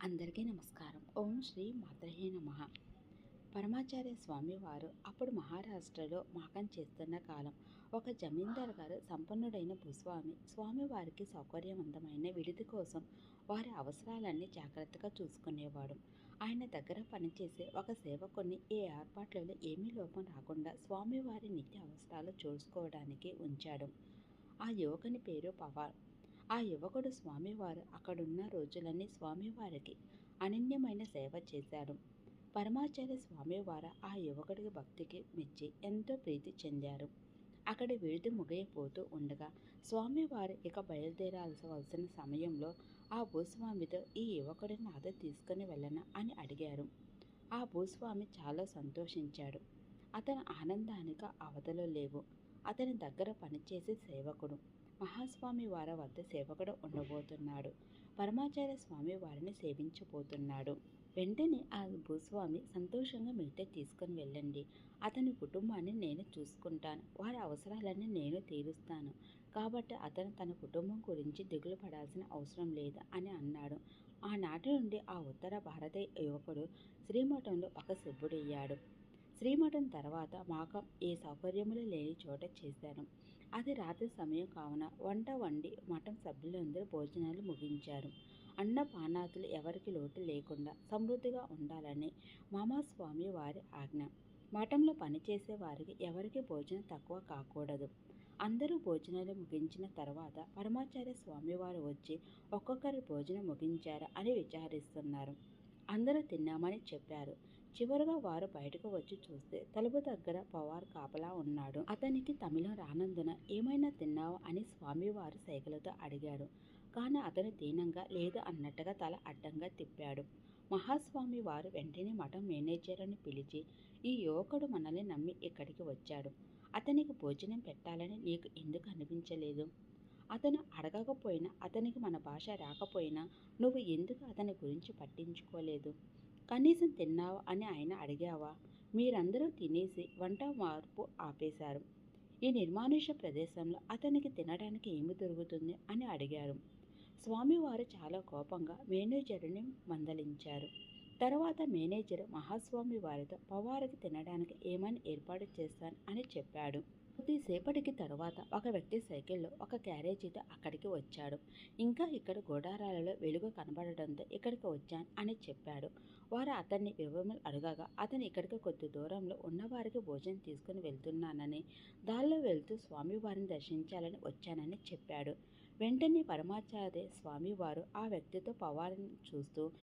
అందరికీ నమస్కారం. ఓం శ్రీ మాత్రహే నమః. పరమాచార్య స్వామివారు అప్పుడు మహారాష్ట్రలో మాకం చేస్తున్న కాలం. ఒక జమీందార్ గారు సంపన్నుడైన భూస్వామి స్వామివారికి సౌకర్యవంతమైన విడిది కోసం వారి అవసరాలన్నీ జాగ్రత్తగా చూసుకునేవాడు. ఆయన దగ్గర పనిచేసే ఒక సేవకుని ఏ ఏర్పాట్లలో ఏమీ లోపం రాకుండా స్వామివారి నిత్య అవసరాలు చూసుకోవడానికి ఉంచాడు. ఆ యువకుని పేరు పవార్. ఆ యువకుడు స్వామివారు అక్కడున్న రోజులన్నీ స్వామివారికి అనన్యమైన సేవ చేశాడు. పరమాచార్య స్వామివారు ఆ యువకుడికి భక్తికి మెచ్చి ఎంతో ప్రీతి చెందారు. అక్కడి విడిది ముగియపోతూ ఉండగా స్వామివారు ఇక బయలుదేరాల్సిన సమయంలో ఆ భూస్వామితో ఈ యువకుడిని నాతో తీసుకుని వెళ్ళనా అని అడిగారు. ఆ భూస్వామి చాలా సంతోషించాడు. అతని ఆనందానికి అవధులు లేవు. అతని దగ్గర పనిచేసే సేవకుడు మహాస్వామి వారి వద్ద సేవకుడు ఉండబోతున్నాడు. పరమాచార్య స్వామి వారిని సేవించబోతున్నాడు. వెంటనే ఆ భూస్వామి సంతోషంగా మీతో తీసుకుని వెళ్ళండి. అతని కుటుంబాన్ని నేను చూసుకుంటాను. వారి అవసరాలన్నీ నేను తీరుస్తాను. కాబట్టి అతను తన కుటుంబం గురించి దిగులు పడాల్సిన అవసరం లేదు అని అన్నాడు. ఆనాటి నుండి ఆ ఉత్తర భారత యువకుడు శ్రీమఠంలో ఒక సభ్యుడయ్యాడు. శ్రీమఠం తర్వాత మాకం ఏ సౌకర్యములు లేని చోట చేశారు. అది రాత్రి సమయం కావున వంట వండి మఠం సభ్యులందరూ భోజనాలు ముగించారు. అన్నపానాదులు ఎవరికి లోటు లేకుండా సమృద్ధిగా ఉండాలని మామాస్వామి వారి ఆజ్ఞ. మఠంలో పనిచేసే వారికి ఎవరికి భోజనం తక్కువ కాకూడదు. అందరూ భోజనాలు ముగించిన తర్వాత పరమాచార్య స్వామివారు వచ్చి ఒక్కొక్కరి భోజనం ముగించారా అని విచారిస్తున్నారు. అందరూ తిన్నామని చెప్పారు. చివరగా వారు బయటకు వచ్చి చూస్తే తలుపు దగ్గర పవార్ కాపలా ఉన్నాడు. అతనికి తమిళం రానందున ఏమైనా తిన్నావా అని స్వామివారు సైగలతో అడిగారు. కానీ అతను దీనంగా లేదు అన్నట్టుగా తల అడ్డంగా తిప్పాడు. మహాస్వామి వారు వెంటనే మఠం మేనేజర్ని పిలిచి, ఈ యువకుడు మనల్ని నమ్మి ఇక్కడికి వచ్చాడు. అతనికి భోజనం పెట్టాలని నీకు ఎందుకు అనిపించలేదు? అతను అడగకపోయినా, అతనికి మన భాష రాకపోయినా నువ్వు ఎందుకు అతని గురించి పట్టించుకోలేదు? కనీసం తిన్నావా అని ఆయన అడిగావా? మీరందరూ తినేసి వంట మార్పు ఆపేశారు. ఈ నిర్మానుష ప్రదేశంలో అతనికి తినడానికి ఏమి దొరుకుతుంది అని అడిగారు. స్వామివారు చాలా కోపంగా మేనేజర్ని మందలించారు. తర్వాత మేనేజర్ మహాస్వామి వారితో పవారికి తినడానికి ఏమని ఏర్పాటు చేస్తాను అని చెప్పాడు. కొద్దిసేపటికి తరువాత ఒక వ్యక్తి సైకిల్లో ఒక క్యారేజీతో అక్కడికి వచ్చాడు. ఇంకా ఇక్కడ గోడారాలలో వెలుగు కనబడడంతో ఇక్కడికి వచ్చాను అని చెప్పాడు. వారు అతన్ని వివరములు అడగగా అతను ఇక్కడికి కొద్ది దూరంలో ఉన్నవారికి భోజనం తీసుకుని వెళ్తున్నానని, దారిలో వెళ్తూ స్వామివారిని దర్శించాలని వచ్చానని చెప్పాడు. వెంటనే పరమాచార్య స్వామివారు ఆ వ్యక్తితో పవారిని చూస్తూ,